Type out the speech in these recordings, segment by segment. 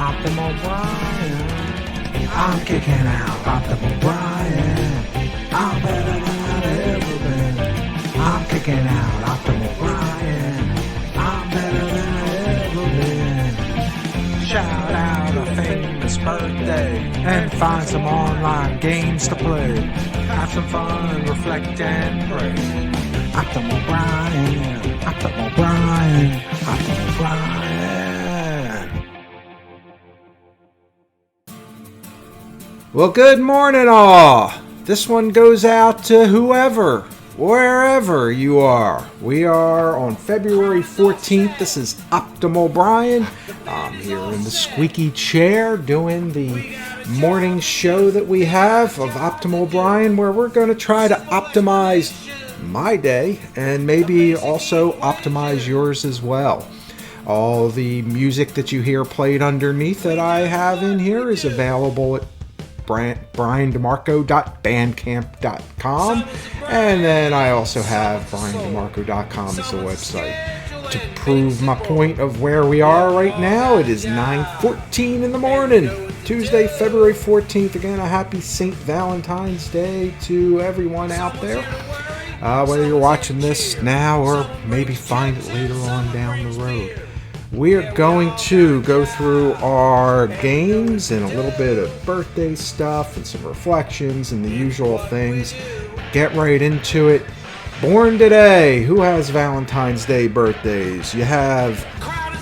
Optimal Brian. I'm kicking out Optimal Brian. I'm better than I've ever been. I'm kicking out Optimal Brian. I'm better than I've ever been. Shout out a famous birthday and find some online games to play. Have some fun, reflect and pray. Optimal Brian, Optimal Brian, Optimal Brian. Well, good morning all. This one goes out to whoever, wherever you are. We are on February 14th. This is Optimal Brian. I'm here in the squeaky chair doing the morning show that we have of Optimal Brian, where we're going to try to optimize my day and maybe also optimize yours as well. All the music that you hear played underneath that I have in here is available at briandemarco.bandcamp.com, and then I also have briandemarco.com as the website. To prove my point of where we are right now, it is 9:14 in the morning, Tuesday, February 14th. Again, a happy St. Valentine's Day to everyone out there. Whether you're watching this now or maybe find it later on down the road. We're going to go through our games and a little bit of birthday stuff and some reflections and the usual things. Get right into it. Born today. Who has Valentine's Day birthdays? You have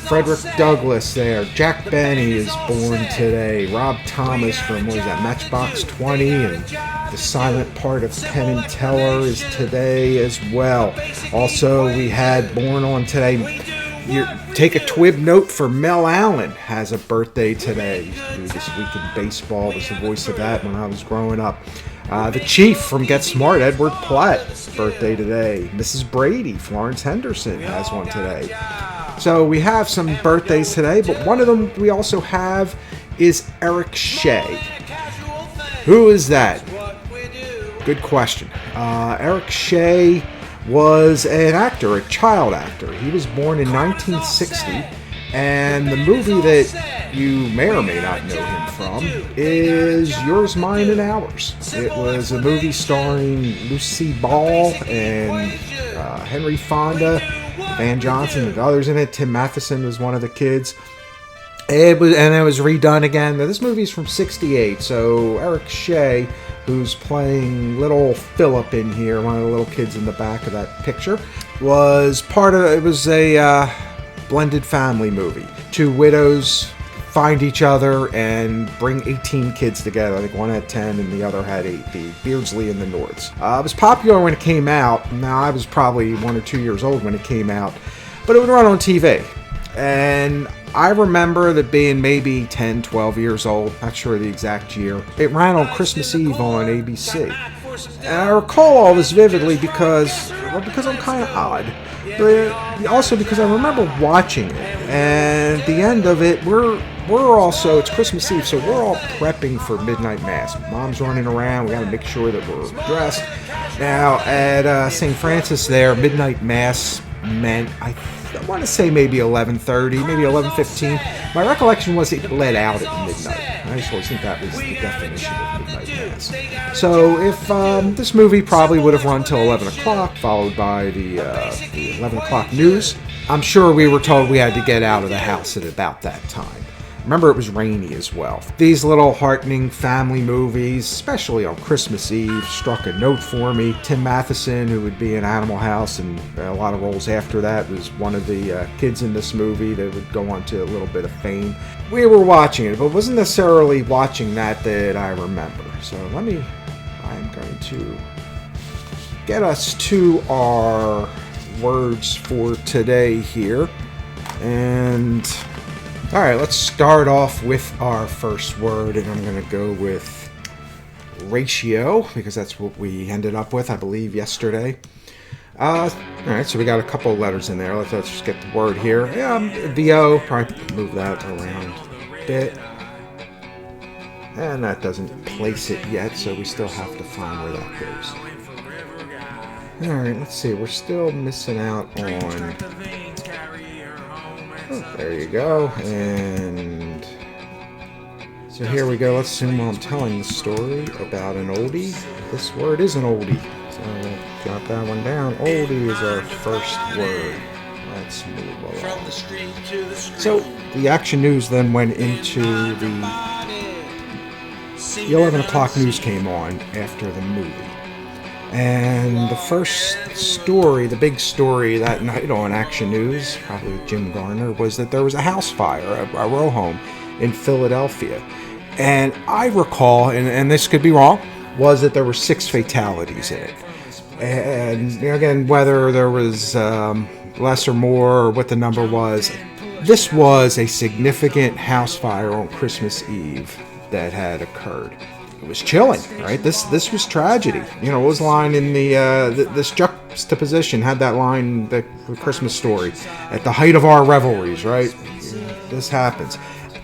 Frederick Douglass there. Jack Benny is born today. Rob Thomas from, what is that, Matchbox 20, and the silent part of Penn and Teller is today as well. Also, we had born on today. Take a twib note for Mel Allen, has a birthday today. Used to do This Week in Baseball, was the voice of that when I was growing up. The Chief from Get Smart, Edward Platt, birthday today. Mrs. Brady, Florence Henderson, has one today. So we have some birthdays today, but one of them we also have is Eric Shea. Who is that? Good question. Eric Shea was an actor, a child actor. He was born in 1960, and the movie that you may or may not know him from is Yours, Mine, and Ours. It was a movie starring Lucy Ball and Henry Fonda, Van Johnson, and others in it. Tim Matheson was one of the kids. It was redone again. Now, this movie is from '68, so Eric Shea, who's playing little Philip in here, one of the little kids in the back of that picture, was a blended family movie. Two widows find each other and bring 18 kids together. I think one had 10 and the other had 8, the Beardsley and the Nords. It was popular when it came out. Now, I was probably 1 or 2 years old when it came out, but it would run on TV. And I remember that being maybe 10, 12 years old, not sure the exact year. It ran on Christmas Eve on ABC. And I recall all this vividly because I'm kind of odd, but also because I remember watching it. And at the end of it, it's Christmas Eve, so we're all prepping for midnight mass. Mom's running around, we got to make sure that we're dressed. Now, at St. Francis there, midnight mass meant, I want to say maybe 11:30, maybe 11:15. My recollection was it let out at midnight. I just always think that was the definition of midnight mass. So if this movie probably would have run till 11 o'clock, followed by the 11 o'clock news, I'm sure we were told we had to get out of the house at about that time. Remember, it was rainy as well. These little heartening family movies, especially on Christmas Eve, struck a note for me. Tim Matheson, who would be in Animal House and a lot of roles after that, was one of the kids in this movie that would go on to a little bit of fame. We were watching it, but it wasn't necessarily watching that I remember. So I'm going to get us to our words for today here. And all right, let's start off with our first word, and I'm going to go with ratio, because that's what we ended up with, I believe, yesterday. All right, so we got a couple of letters in there. Let's just get the word here. VO, probably move that around a bit. And that doesn't place it yet, so we still have to find where that goes. All right, let's see. We're still missing out on... Oh, there you go. And So here we go. Let's assume I'm telling the story about an oldie. This word is an oldie. So we'll jot that one down. Oldie is our first word. Let's move along. So the Action News then went into the 11 o'clock news came on after the movie. And the first story, the big story that night on Action News, probably with Jim Garner, was that there was a house fire, a row home in Philadelphia. And I recall, and this could be wrong, was that there were 6 fatalities in it. And again, whether there was less or more or what the number was, this was a significant house fire on Christmas Eve that had occurred. It was chilling, right? This was tragedy. It was a line in this juxtaposition had that line, the Christmas story, at the height of our revelries, right? This happens.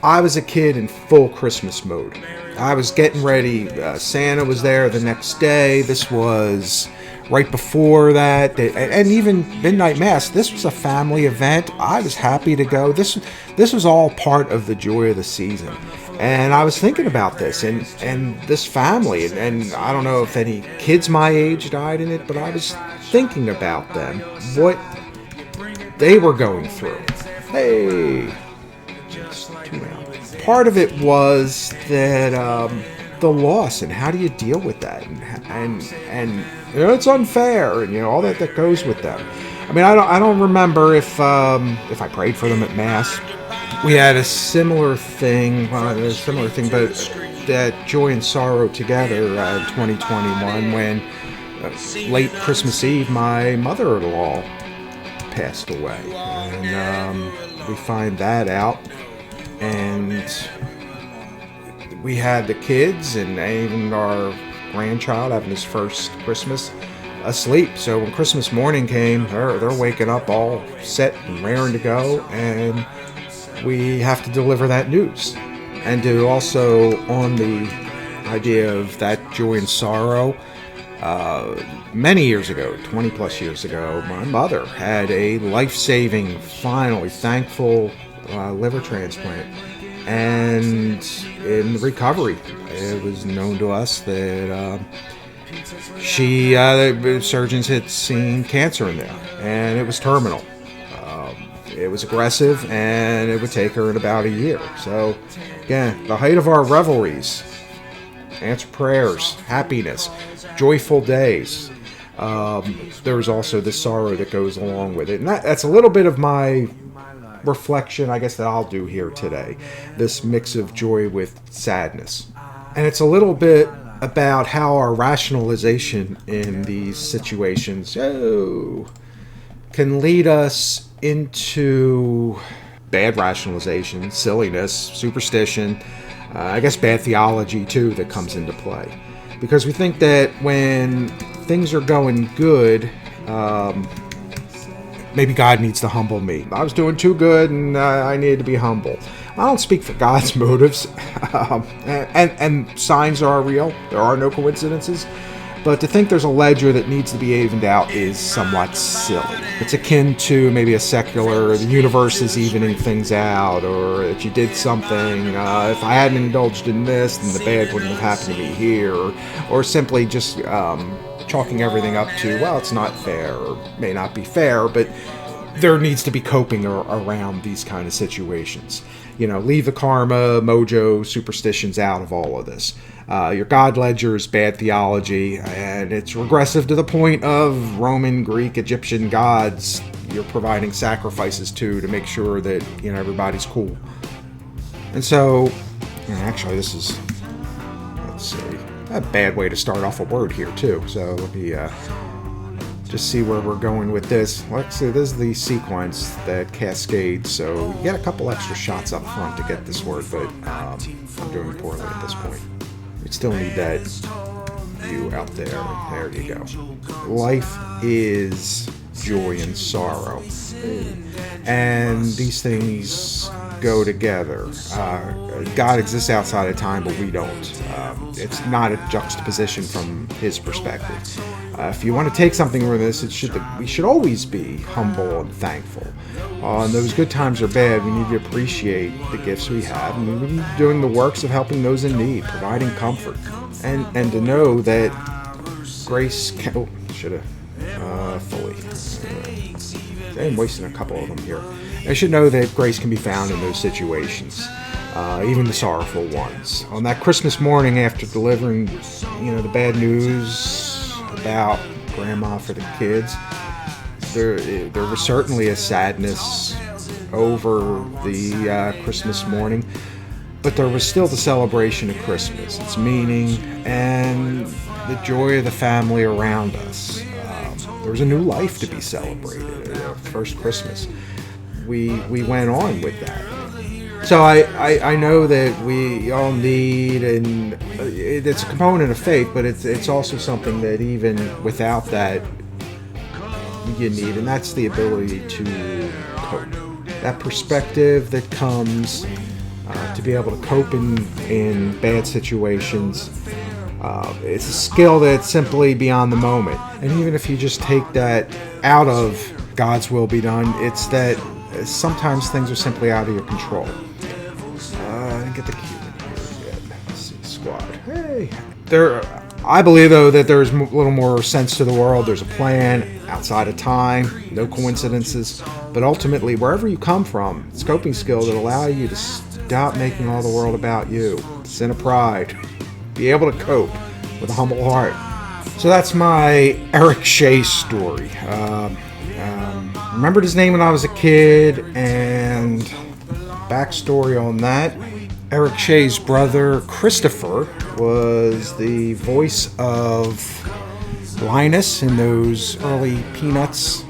I was a kid in full Christmas mode. I was getting ready. Santa was there the next day. This was right before that, and even midnight mass. This was a family event. I was happy to go. This was all part of the joy of the season. And I was thinking about this and this family, and I don't know if any kids my age died in it, but I was thinking about them, what they were going through. Hey, just too loud. Part of it was that the loss, and how do you deal with that, and it's unfair, and all that goes with them. I mean, I don't remember if I prayed for them at mass. We had a similar thing, but that Joy and Sorrow together in 2021 when late Christmas Eve my mother-in-law passed away. And we find that out. And we had the kids and even our grandchild having his first Christmas asleep. So when Christmas morning came, they're waking up all set and raring to go, and we have to deliver that news. And to also, on the idea of that Joy and Sorrow, many years ago, 20 plus years ago, my mother had a life-saving, finally thankful liver transplant. And in recovery, it was known to us that surgeons had seen cancer in there, and it was terminal. It was aggressive, and it would take her in about a year. So, again, the height of our revelries, answer prayers, happiness, joyful days. There's also the sorrow that goes along with it. And that's a little bit of my reflection, I guess, that I'll do here today. This mix of joy with sadness. And it's a little bit about how our rationalization in these situations can lead us into bad rationalization, silliness, superstition, I guess bad theology too that comes into play. Because we think that when things are going good, maybe God needs to humble me. I was doing too good and I needed to be humble. I don't speak for God's motives, and signs are real. There are no coincidences. But to think there's a ledger that needs to be evened out is somewhat silly. It's akin to maybe a secular, the universe is evening things out, or that you did something, if I hadn't indulged in this, then the bad wouldn't have happened to me here, or simply just chalking everything up to, well, it's not fair, or may not be fair, but there needs to be coping around these kind of situations. Leave the karma, mojo, superstitions out of all of this. Your God ledger is bad theology, and it's regressive to the point of Roman, Greek, Egyptian gods you're providing sacrifices to make sure that everybody's cool. And so, actually, this is, let's see, a bad way to start off a word here too. So let me just see where we're going with this. Let's see, this is the sequence that cascades, so you get a couple extra shots up front to get this word, but I'm doing poorly at this point. You still need that view out there. There you go. Life is joy and sorrow, and these things go together. God exists outside of time, but we don't. It's not a juxtaposition from his perspective. If you want to take something from this, we should always be humble and thankful. And those good times are bad. We need to appreciate the gifts we have, and we need to be doing the works of helping those in need, providing comfort, and to know that grace can... Oh, should have fully... I'm wasting a couple of them here. I should know that grace can be found in those situations, even the sorrowful ones. On that Christmas morning, after delivering, the bad news about grandma for the kids, there was certainly a sadness over the Christmas morning, but there was still the celebration of Christmas, its meaning, and the joy of the family around us. There was a new life to be celebrated. First Christmas, we went on with that. So I know that we all need, and it's a component of faith, but it's also something that even without that you need, and that's the ability to cope. That perspective that comes to be able to cope in bad situations. It's a skill that's simply beyond the moment. And even if you just take that out of God's will be done, it's that sometimes things are simply out of your control. I didn't get the cue in here yet. Let's see, squad. Hey. I believe, though, that there's a little more sense to the world. There's a plan outside of time, no coincidences. But ultimately, wherever you come from, it's coping skills that allow you to stop making all the world about you. Sin of pride. Be able to cope with a humble heart. So that's my Eric Shea story. Remembered his name when I was a kid, and backstory on that. Eric Shea's brother, Christopher, was the voice of Linus in those early Peanuts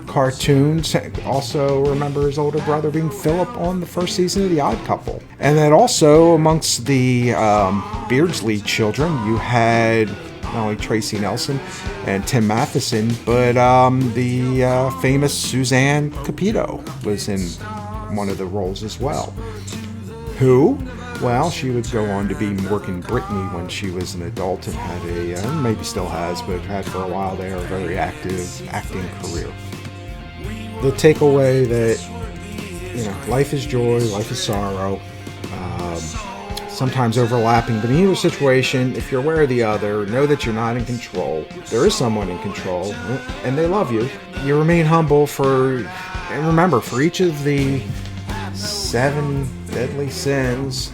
cartoons. Also remember his older brother being Philip on the first season of The Odd Couple. And then also amongst the Beardsley children, you had not only Tracy Nelson and Tim Matheson, but the famous Suzanne Capito was in one of the roles as well. Who? Well, she would go on to be Morgan Brittany when she was an adult and had maybe still has, but had for a while there, a very active acting career. The takeaway that, life is joy, life is sorrow, sometimes overlapping, but in either situation, if you're aware of the other, know that you're not in control. There is someone in control, and they love you. You remain humble and remember, for each of the 7 deadly sins,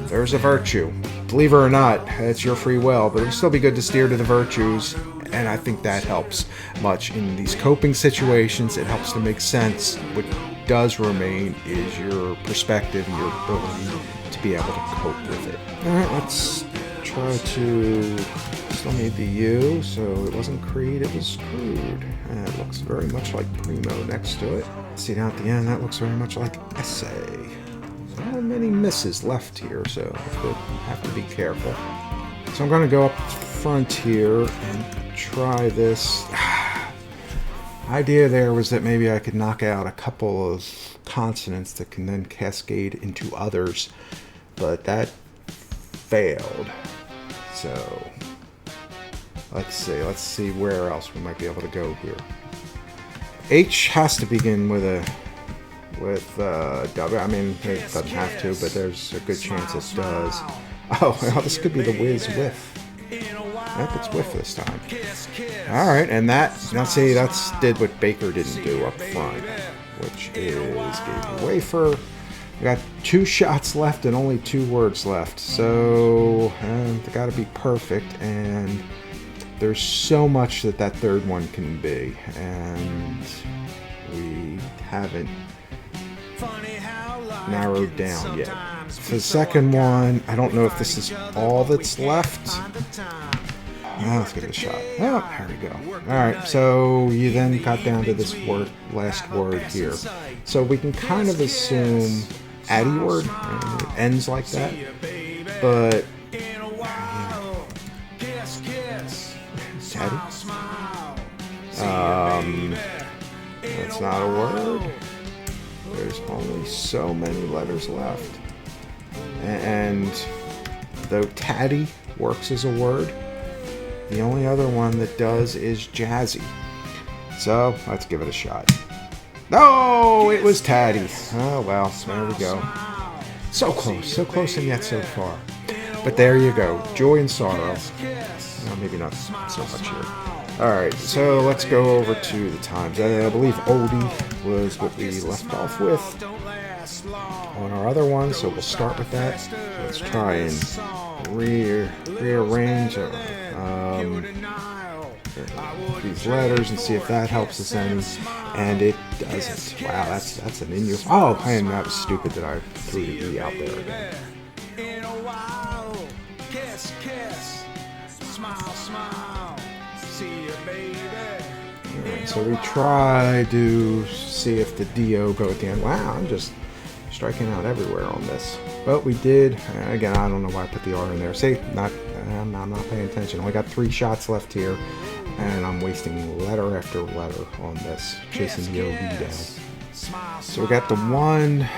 there's a virtue. Believe it or not, it's your free will, but it'll still be good to steer to the virtues, and I think that helps much in these coping situations. It helps to make sense. What does remain is your perspective and your ability to be able to cope with it. Alright, let's try to... Still need the U, so it wasn't Creed, it was Crude. And it looks very much like Primo next to it. See down at the end, that looks very much like Essay. Not many misses left here, so I have to be careful. So I'm going to go up front here and try this. Idea there was that maybe I could knock out a couple of consonants that can then cascade into others, but that failed. So let's see where else we might be able to go here. H has to begin with W. I mean, it doesn't have to, but there's a good chance it does. Oh, well, this could be the whiz whiff. Yep, it's whiff this time. Alright, and that, now see, that's did what Baker didn't do up front, which is gave me wafer. We got 2 shots left and only 2 words left, so they gotta be perfect, and there's so much that third one can be, and we haven't narrowed down yet. For the second one, I don't know if this is all that's left. Let's give it a shot. Oh, there we go. Alright, so you then got down to this last word here. So we can kind of assume Addy word, it ends like that, but Teddy? That's not a word. There's only so many letters left. And though Taddy works as a word, The only other one that does is Jazzy. So let's give it a shot. No, it was Taddy. Oh well, there we go. So close and yet so far. But there you go, joy and sorrow. Well, maybe not so much here. Alright, so let's go over to the times. I believe oldie was what we left off with on our other one, so we'll start with that. Let's try and rearrange these letters and see if that helps us any. And it doesn't. Wow, that's an in your. Oh, man, that was stupid that I threw the E out there again. Alright, so we try to see if the D-O go at the end. Wow, I'm just striking out everywhere on this. But we did. Again, I don't know why I put the R in there. See, I'm not paying attention. Only got 3 shots left here, and I'm wasting letter after letter on this, chasing the OB down. So we got the 1.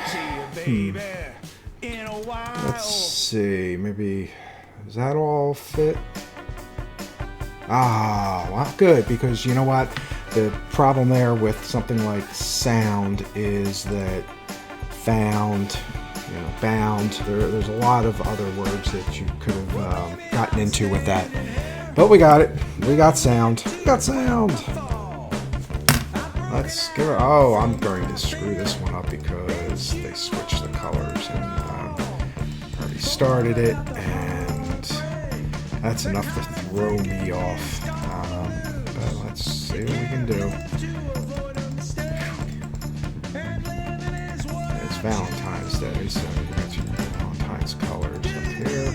Let's see. Maybe does that all fit? Ah, well, good, because you know what? The problem there with something like sound is that found, bound, there's a lot of other words that you could have gotten into with that. But we got it. We got sound. Let's give it. Oh, I'm going to screw this one up because they switched the colors and already started it, and that's enough to throw me off. But let's see what we can do. It's Valentine's Day, so we got your Valentine's colors up here.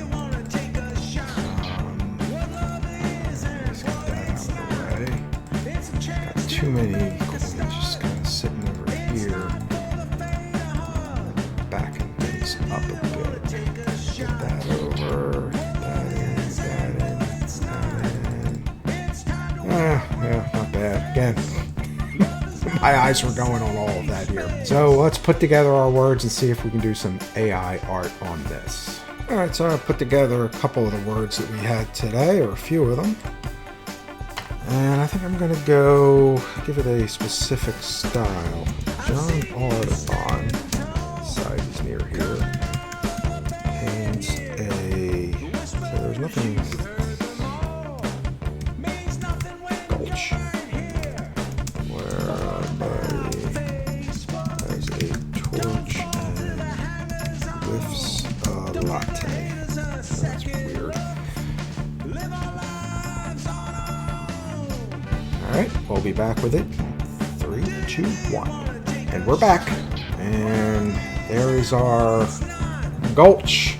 Let's get that out of the way. Got too many coins just kind of sitting over here, backing things up a bit. Get that over. Yeah, not bad. Again, my eyes were going on all of that here. So let's put together our words and see if we can do some AI art on this. Alright, so I put together a couple of the words that we had today, or a few of them. And I think I'm going to go give it a specific style. John Audubon, side is near here, paints a... So there's nothing... Latte. That's weird. Alright, we'll be back with it. 3, 2, 1. And we're back. And there is our Gulch.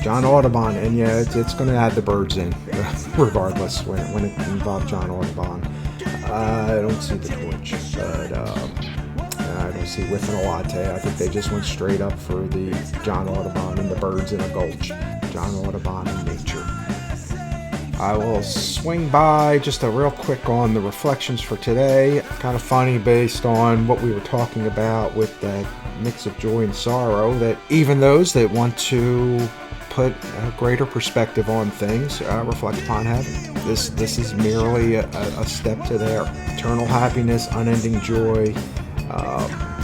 John Audubon. And yeah, it's going to add the birds in, regardless, when it involves John Audubon. I don't see the torch, but I don't see whiffing a latte. I think they just went straight up for the John Audubon and the birds in a gulch. John Audubon and nature. I will swing by just a real quick on the reflections for today. Kind of funny based on what we were talking about with that mix of joy and sorrow, that even those that want to put a greater perspective on things reflect upon heaven. This is merely a step to there. Eternal happiness, unending joy.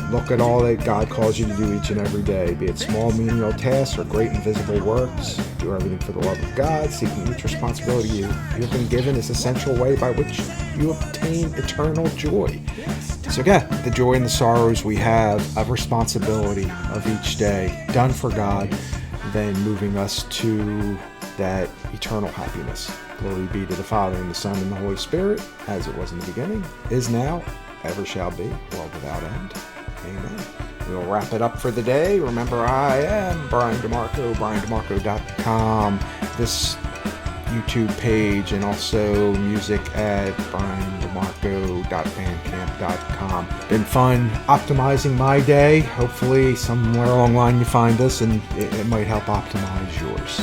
Look at all that God calls you to do each and every day, be it small, menial tasks or great invisible works. Do everything for the love of God, seeking each responsibility you have been given is essential way by which you obtain eternal joy. So again, the joy and the sorrows we have of responsibility of each day, done for God, then moving us to that eternal happiness. Glory be to the Father, and the Son, and the Holy Spirit, as it was in the beginning, is now, ever shall be, world without end. Amen. We'll wrap it up for the day. Remember, I am Brian DeMarco, briandemarco.com. This YouTube page, and also music at briandemarco.bandcamp.com. Been fun optimizing my day. Hopefully somewhere along the line you find this and it might help optimize yours.